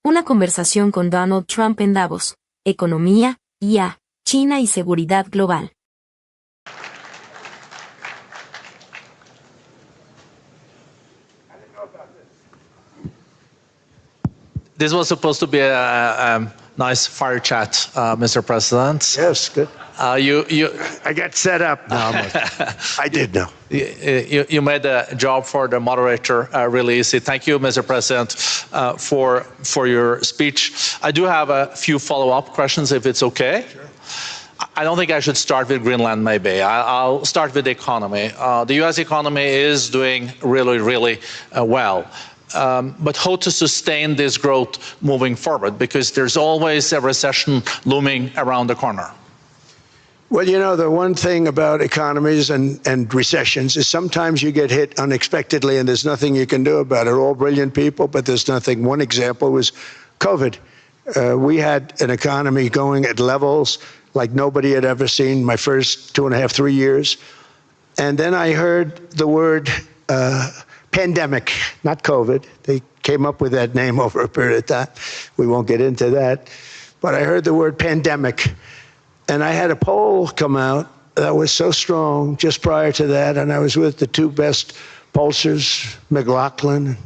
Una conversación con Donald Trump en Davos. Economía, IA, China y seguridad global. This was supposed to be a nice fire chat, Mr. President. Yes, good. You I got set up. No, I did know. You made the job for the moderator really easy. Thank you, Mr. President, for your speech. I do have a few follow-up questions, if it's okay. Sure. I don't think I should start with Greenland, maybe. I'll start with the economy. The U.S. economy is doing really, really well. But how to sustain this growth moving forward? Because there's always a recession looming around the corner. Well, you know, the one thing about economies and recessions is sometimes you get hit unexpectedly and there's nothing you can do about it. All brilliant people, but there's nothing. One example was COVID. We had an economy going at levels like nobody had ever seen my first 2.5, 3 years. And then I heard the word pandemic, not COVID. They came up with that name over a period of time. We won't get into that. But I heard the word pandemic. And I had a poll come out that was so strong just prior to that, and I was with the two best pollsters, McLaughlin and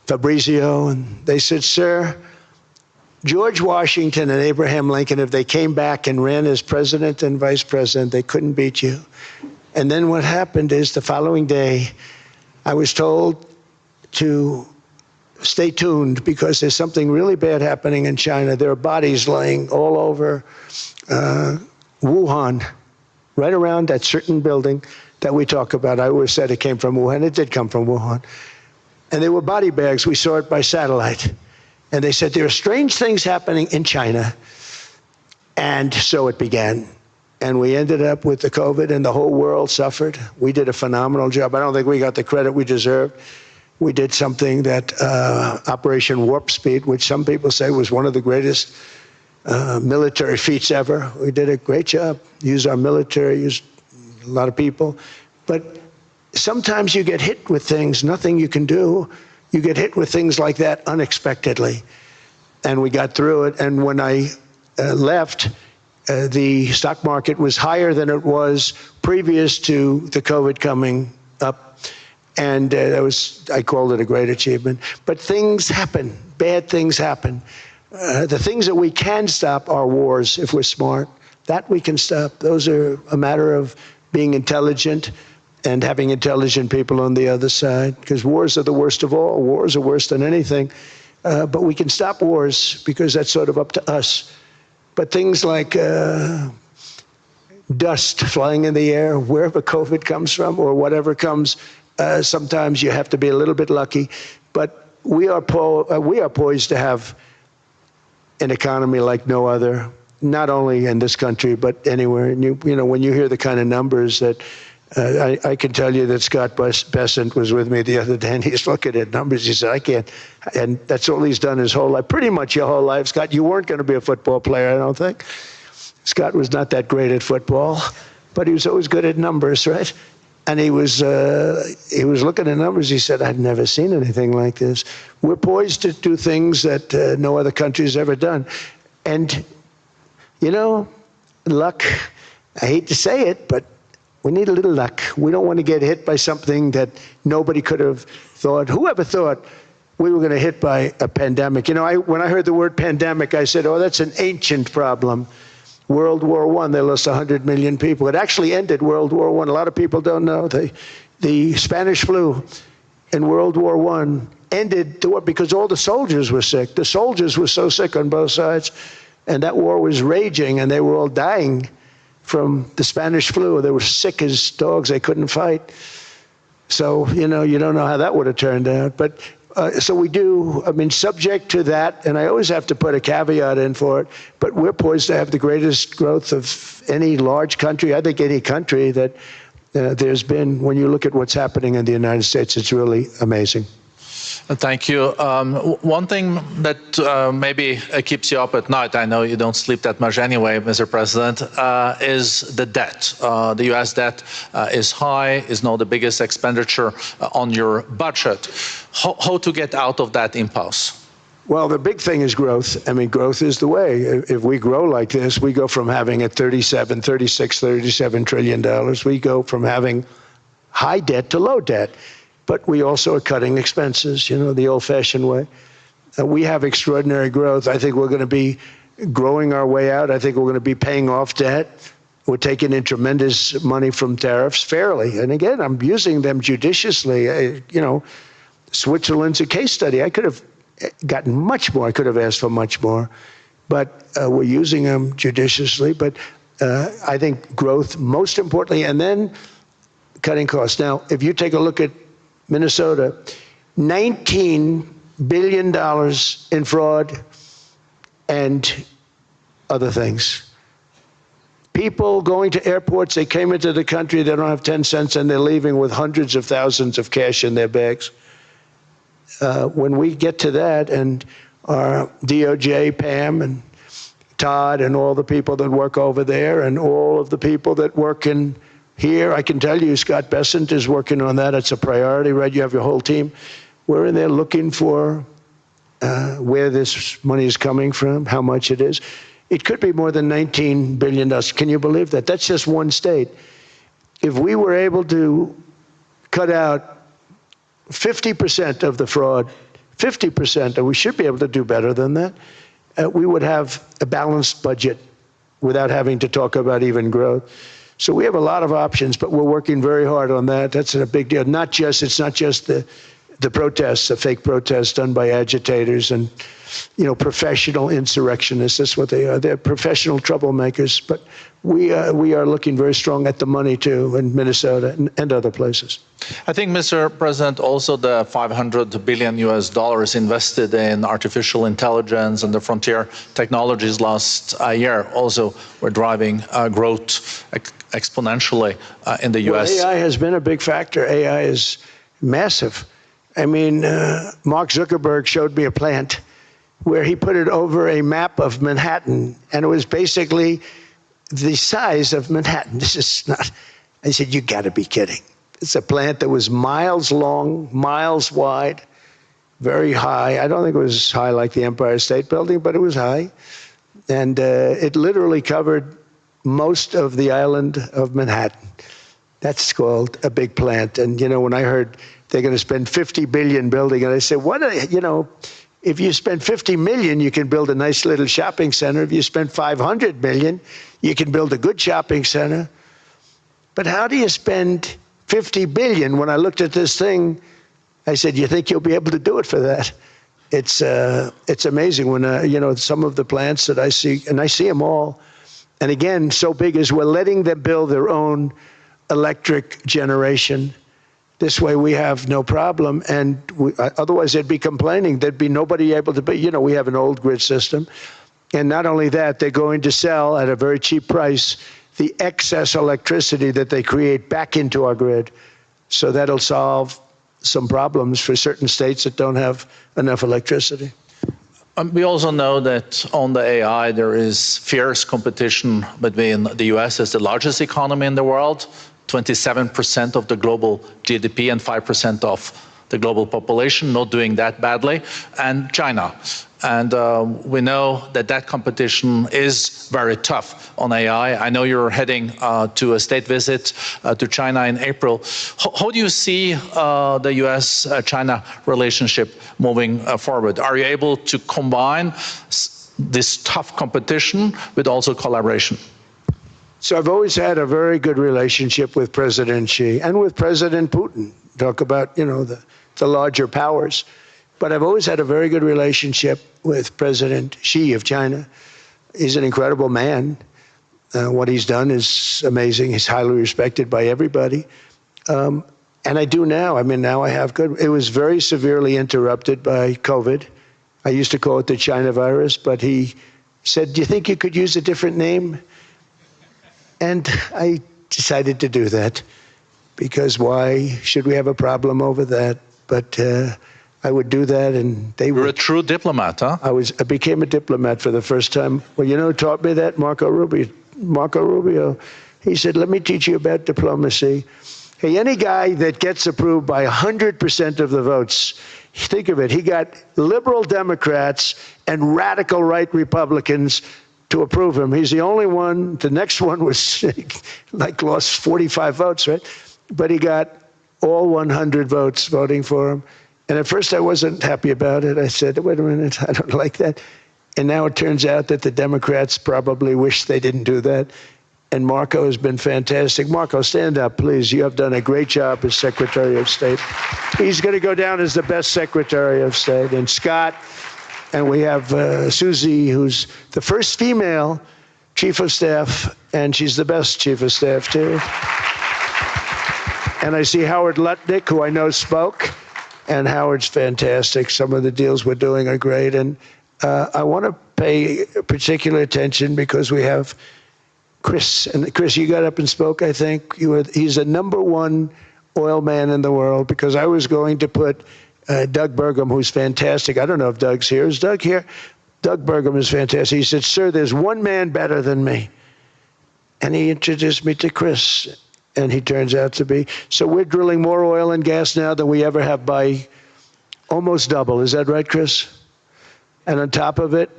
Fabrizio, and they said, sir, George Washington and Abraham Lincoln, if they came back and ran as president and vice president, they couldn't beat you. And then what happened is the following day, I was told to stay tuned because there's something really bad happening in China. There are bodies laying all over Wuhan, right around that certain building that we talk about. I always said it came from Wuhan. It did come from Wuhan. And they were body bags. We saw it by satellite. And they said, there are strange things happening in China. And so it began. And we ended up with the COVID, and the whole world suffered. We did a phenomenal job. I don't think we got the credit we deserved. We did something that Operation Warp Speed, which some people say was one of the greatest military feats ever. We did a great job. Used our military, used a lot of people. But sometimes you get hit with things, nothing you can do. You get hit with things like that unexpectedly. And we got through it. And when I left, the stock market was higher than it was previous to the COVID coming up. And I called it a great achievement. But things happen, bad things happen. The things that we can stop are wars if we're smart. That we can stop. Those are a matter of being intelligent and having intelligent people on the other side, because wars are the worst of all. Wars are worse than anything. But we can stop wars because that's sort of up to us. But things like dust flying in the air, wherever COVID comes from or whatever comes, sometimes you have to be a little bit lucky. But we are poised to have an economy like no other, not only in this country, but anywhere. And you know, when you hear the kind of numbers that I can tell you that Scott Bessent was with me the other day, and he's looking at numbers. He said, I can't. And that's all he's done his whole life, pretty much your whole life. Scott, you weren't going to be a football player, I don't think. Scott was not that great at football, but he was always good at numbers, right? And he was looking at numbers. He said, I've never seen anything like this. We're poised to do things that no other country's ever done. And, you know, luck, I hate to say it, but we need a little luck. We don't want to get hit by something that nobody could have thought. Whoever thought we were going to hit by a pandemic? You know, when I heard the word pandemic, I said, oh, that's an ancient problem. World War I, they lost 100 million people. It actually ended World War I. A lot of people don't know. The Spanish flu in World War I ended the war because all the soldiers were sick. The soldiers were so sick on both sides, and that war was raging, and they were all dying from the Spanish flu. They were sick as dogs. They couldn't fight. So, you know, you don't know how that would have turned out. But so we do, I mean, subject to that, and I always have to put a caveat in for it, but we're poised to have the greatest growth of any large country, I think any country that there's been. When you look at what's happening in the United States, it's really amazing. Thank you. One thing that maybe keeps you up at night, I know you don't sleep that much anyway, Mr. President, is the debt. The U.S. debt is high, is now the biggest expenditure on your budget. How to get out of that impasse? Well, the big thing is growth. I mean, growth is the way. If we grow like this, we go from having a $37 trillion. We go from having high debt to low debt. But we also are cutting expenses, the old-fashioned way. We have extraordinary growth. I think we're going to be growing our way out. I think we're going to be paying off debt. We're taking in tremendous money from tariffs fairly. And again, I'm using them judiciously. Switzerland's a case study. I could have gotten much more. I could have asked for much more. But we're using them judiciously. But I think growth, most importantly, and then cutting costs. Now, if you take a look at Minnesota, $19 billion in fraud and other things. People going to airports, they came into the country, they don't have 10 cents, and they're leaving with hundreds of thousands of cash in their bags. When we get to that, and our DOJ, Pam, and Todd, and all the people that work over there, and all of the people that work in here, I can tell you, Scott Bessent is working on that. It's a priority, right? You have your whole team. We're in there looking for where this money is coming from, how much it is. It could be more than $19 billion. Can you believe that? That's just one state. If we were able to cut out 50% of the fraud, 50%, and we should be able to do better than that, we would have a balanced budget without having to talk about even growth. So we have a lot of options, but we're working very hard on that. That's a big deal. It's not just the protests, the fake protests done by agitators and, professional insurrectionists. That's what they are. They're professional troublemakers. But we are looking very strong at the money too in Minnesota and other places. I think, Mr. President, also the $500 billion invested in artificial intelligence and the frontier technologies last year also were driving growth exponentially in the U.S. Well, AI has been a big factor. AI is massive. I mean, Mark Zuckerberg showed me a plant where he put it over a map of Manhattan, and it was basically the size of Manhattan. This is not, I said, you got to be kidding. It's a plant that was miles long, miles wide, very high. I don't think it was high like the Empire State Building, but it was high. And it literally covered most of the island of Manhattan. That's called a big plant. And, when I heard they're going to spend $50 billion building, and I said, if you spend $50 million, you can build a nice little shopping center. If you spend $500 million, you can build a good shopping center. But how do you spend $50 billion? When I looked at this thing, I said, you think you'll be able to do it for that? It's amazing when, some of the plants that I see, and I see them all, and again, so big as we're letting them build their own electric generation. This way we have no problem, and otherwise they'd be complaining. There'd be nobody able to be, we have an old grid system. And not only that, they're going to sell at a very cheap price the excess electricity that they create back into our grid. So that'll solve some problems for certain states that don't have enough electricity. We also know that on the AI, there is fierce competition between the US as the largest economy in the world, 27% of the global GDP and 5% of the global population, not doing that badly, and China. And we know that competition is very tough on AI. I know you're heading to a state visit to China in April. How do you see the US-China relationship moving forward? Are you able to combine this tough competition with also collaboration? So I've always had a very good relationship with President Xi and with President Putin. Talk about, the larger powers. But I've always had a very good relationship with President Xi of China. He's an incredible man. What he's done is amazing. He's highly respected by everybody. And I do now. Now I have good. It was very severely interrupted by COVID. I used to call it the China virus, but he said, do you think you could use a different name? And I decided to do that because why should we have a problem over that? But I would do that, and they were. You're a true diplomat, huh? I became a diplomat for the first time. Well, who taught me that? Marco Rubio. He said, let me teach you about diplomacy. Hey, any guy that gets approved by 100% of the votes, Think of it. He got liberal Democrats and radical right Republicans to approve him. He's the only one. The next one was like lost 45 votes, right? But he got all 100 votes voting for him. And at first I wasn't happy about it. I said, wait a minute, I don't like that. And now it turns out that the Democrats probably wish they didn't do that. And Marco has been fantastic. Marco, stand up, please. You have done a great job as Secretary of State. He's going to go down as the best Secretary of State. And Scott, and we have Susie, who's the first female Chief of Staff, and she's the best Chief of Staff, too. And I see Howard Lutnick, who I know spoke, and Howard's fantastic. Some of the deals we're doing are great. And I want to pay particular attention because we have Chris. And Chris, you got up and spoke, I think. He's the #1 oil man in the world, because I was going to put Doug Burgum, who's fantastic. I don't know if Doug's here. Is Doug here? Doug Burgum is fantastic. He said, sir, there's one man better than me. And he introduced me to Chris. And he turns out to be. So we're drilling more oil and gas now than we ever have by almost double. Is that right, Chris? And on top of it,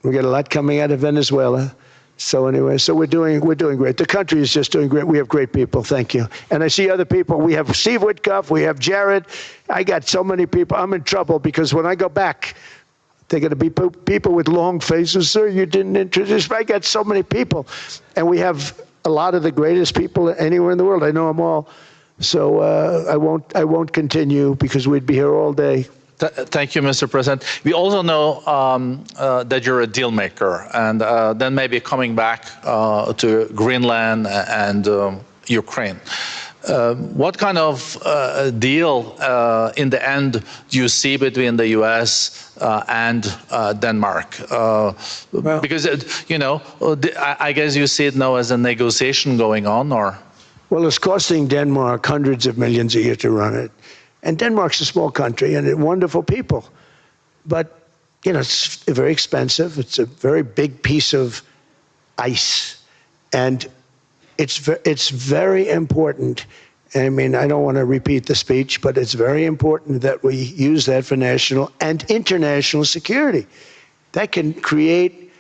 we get a lot coming out of Venezuela. So anyway, so we're doing great. The country is just doing great. We have great people. Thank you. And I see other people. We have Steve Witkoff. We have Jared. I got so many people. I'm in trouble because when I go back, they're going to be people with long faces. Sir, you didn't introduce me. I got so many people. And we have a lot of the greatest people anywhere in the world. I know them all. So I won't continue because we'd be here all day. Thank you, Mr. President. We also know that you're a deal maker, and then maybe coming back to Greenland and Ukraine. What kind of deal in the end do you see between the U.S. And Denmark? Because, I guess you see it now as a negotiation going on, or? Well, it's costing Denmark hundreds of millions a year to run it. And Denmark's a small country and wonderful people. But, it's very expensive. It's a very big piece of ice. And it's very important. I mean, I don't want to repeat the speech, but it's very important that we use that for national and international security. That can create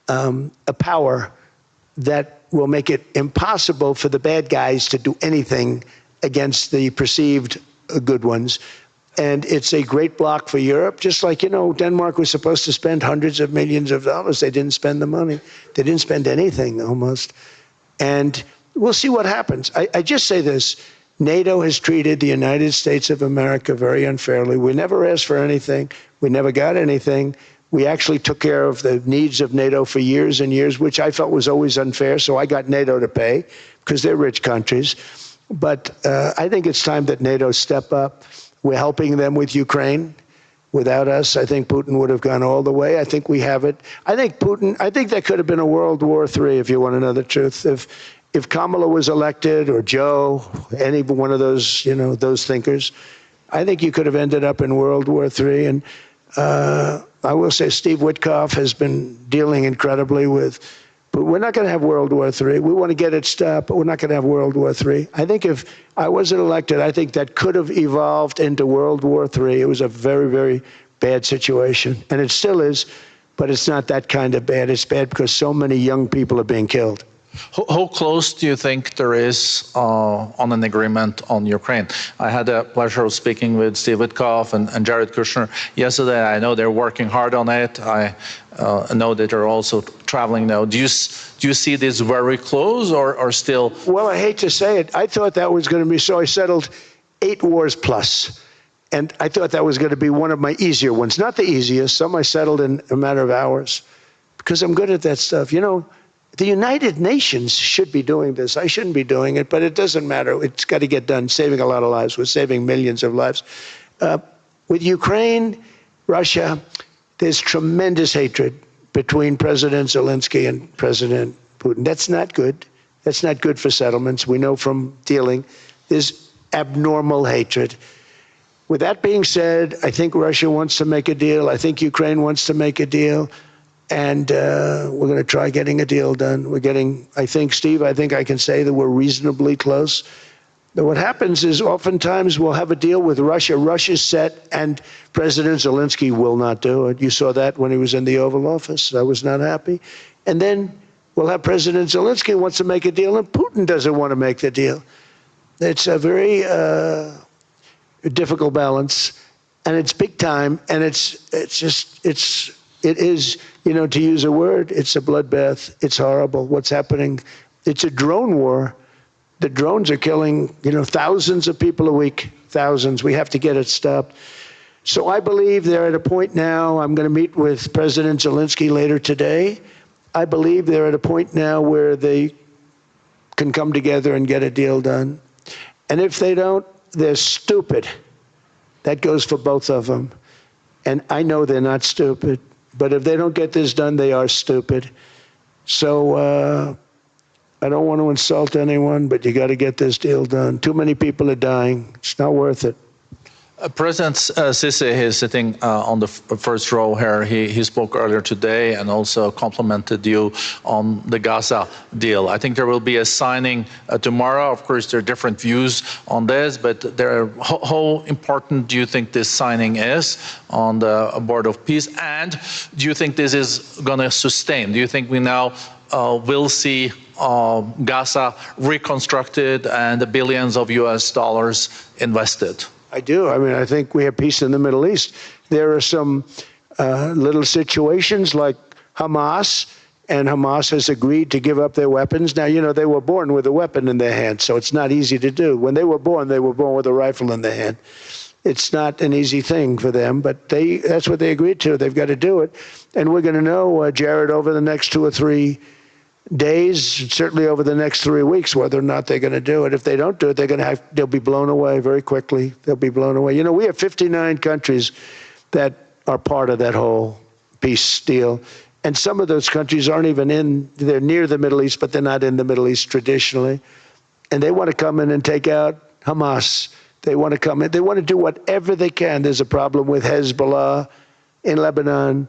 a power that will make it impossible for the bad guys to do anything against the perceived good ones. And it's a great block for Europe, just like, Denmark was supposed to spend hundreds of millions of dollars. They didn't spend the money. They didn't spend anything, almost. And we'll see what happens. I just say this. NATO has treated the United States of America very unfairly. We never asked for anything. We never got anything. We actually took care of the needs of NATO for years and years, which I felt was always unfair. So I got NATO to pay because they're rich countries. But I think it's time that NATO step up. We're helping them with Ukraine. Without us, I think Putin would have gone all the way. I think we have it. I think that could have been a World War III, if you want to know the truth. If Kamala was elected, or Joe, any one of those, those thinkers, I think you could have ended up in World War III. And I will say Steve Witkoff has been dealing incredibly with, but we're not going to have World War III. We want to get it stopped, but we're not going to have World War III. I think if I wasn't elected, I think that could have evolved into World War III. It was a very, very bad situation, and it still is, but it's not that kind of bad. It's bad because so many young people are being killed. How close do you think there is on an agreement on Ukraine? I had the pleasure of speaking with Steve Witkoff and Jared Kushner yesterday. I know they're working hard on it. I know that they're also traveling now. Do you see this very close or still? Well, I hate to say it. I thought that was going to be, so I settled 8 wars plus. And I thought that was going to be one of my easier ones. Not the easiest. Some I settled in a matter of hours because I'm good at that stuff. The United Nations should be doing this. I shouldn't be doing it, but it doesn't matter. It's got to get done, saving a lot of lives. We're saving millions of lives. With Ukraine, Russia, there's tremendous hatred between President Zelensky and President Putin. That's not good. That's not good for settlements. We know from dealing. There's abnormal hatred. With that being said, I think Russia wants to make a deal. I think Ukraine wants to make a deal. And we're going to try getting a deal done. I think, Steve, I can say that we're reasonably close. What happens is oftentimes we'll have a deal with Russia. Russia's set, and President Zelensky will not do it. You saw that when he was in the Oval Office. I was not happy. And then we'll have President Zelensky wants to make a deal, and Putin doesn't want to make the deal. It's a very difficult balance, and it's big time, and it is, you know, to use a word, it's a bloodbath. It's horrible what's happening. It's a drone war. The drones are killing, you know, thousands of people a week, thousands. We have to get it stopped. So I believe they're at a point now, I'm going to meet with President Zelensky later today. I believe they're at a point now where they can come together and get a deal done. And if they don't, they're stupid. That goes for both of them. And I know they're not stupid, but if they don't get this done, they are stupid. So I don't want to insult anyone, but you got to get this deal done. Too many people are dying. It's not worth it. President Sisi is sitting on the first row here. He spoke earlier today and also complimented you on the Gaza deal. I think there will be a signing tomorrow. Of course, there are different views on this, but how important do you think this signing is on the board of peace? And do you think this is going to sustain? Do you think we now will see Gaza reconstructed and the billions of US dollars invested? I do. I mean, I think we have peace in the Middle East. There are some little situations like Hamas, and Hamas has agreed to give up their weapons. Now, you know, they were born with a weapon in their hand, so it's not easy to do. When they were born with a rifle in their hand. It's not an easy thing for them, but that's what they agreed to. They've got to do it. And we're going to know, Jared, over the next 2 or 3 days, certainly over the next 3 weeks, whether or not they're going to do it. If they don't do it, they'll be blown away very quickly. They'll be blown away. You know, we have 59 countries that are part of that whole peace deal. And some of those countries aren't even they're near the Middle East, but they're not in the Middle East traditionally. And they want to come in and take out Hamas. They want to come in. They want to do whatever they can. There's a problem with Hezbollah in Lebanon,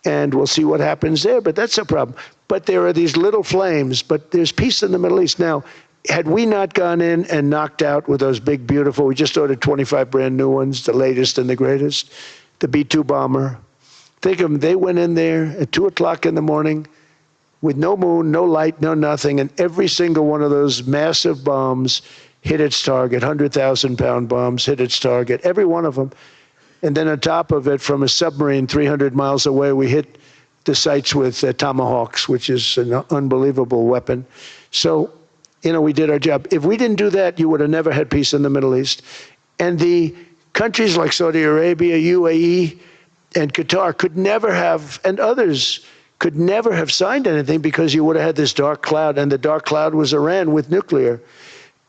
and we'll see what happens there, but that's a problem. But there are these little flames, but there's peace in the Middle East. Now, had we not gone in and knocked out with those big, beautiful, we just ordered 25 brand new ones, the latest and the greatest, the B-2 bomber. Think of them, they went in there at 2 o'clock in the morning with no moon, no light, no nothing, and every single one of those massive bombs hit its target, 100,000-pound bombs hit its target, every one of them. And then on top of it, from a submarine 300 miles away, we hit the sites with tomahawks, which is an unbelievable weapon. So, you know, we did our job. If we didn't do that, you would have never had peace in the Middle East. And the countries like Saudi Arabia, UAE, and Qatar could never have, and others could never have signed anything because you would have had this dark cloud, and the dark cloud was Iran with nuclear.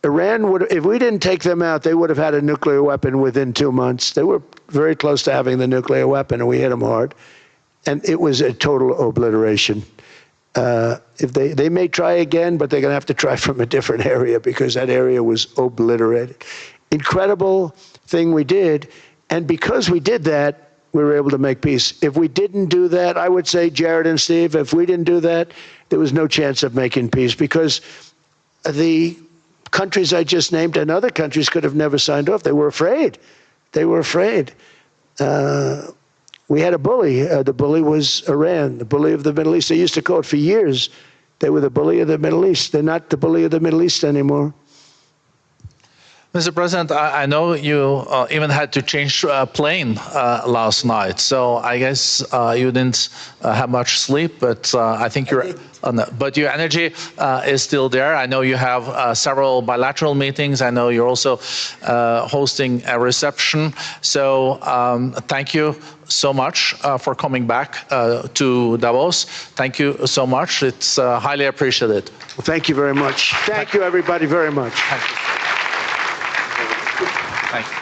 Iran would, if we didn't take them out, they would have had a nuclear weapon within 2 months. They were very close to having the nuclear weapon, and we hit them hard. And it was a total obliteration. If they may try again, but they're going to have to try from a different area because that area was obliterated. Incredible thing we did. And because we did that, we were able to make peace. If we didn't do that, I would say, Jared and Steve, if we didn't do that, there was no chance of making peace because the countries I just named and other countries could have never signed off. They were afraid. They were afraid. We had a bully. The bully was Iran, the bully of the Middle East. They used to call it for years. They were the bully of the Middle East. They're not the bully of the Middle East anymore. Mr. President, I know you even had to change plane last night, so I guess you didn't have much sleep, but I think but your energy is still there. I know you have several bilateral meetings. I know you're also hosting a reception. So thank you so much for coming back to Davos. Thank you so much. It's highly appreciated. Well, thank you very much. Thank you, everybody, very much. Thank you. Thank you.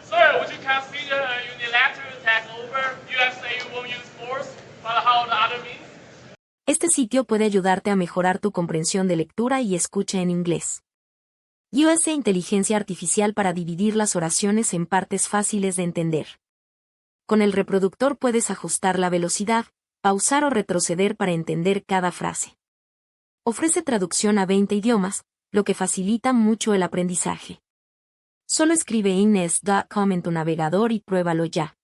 Sir, would you consider a unilateral takeover? U.S. say you won't use force, but how the other means? Este sitio puede ayudarte a mejorar tu comprensión de lectura y escucha en inglés. US Inteligencia Artificial para dividir las oraciones en partes fáciles de entender. Con el reproductor puedes ajustar la velocidad, pausar o retroceder para entender cada frase. Ofrece traducción a 20 idiomas, lo que facilita mucho el aprendizaje. Solo escribe inglés.com en tu navegador y pruébalo ya.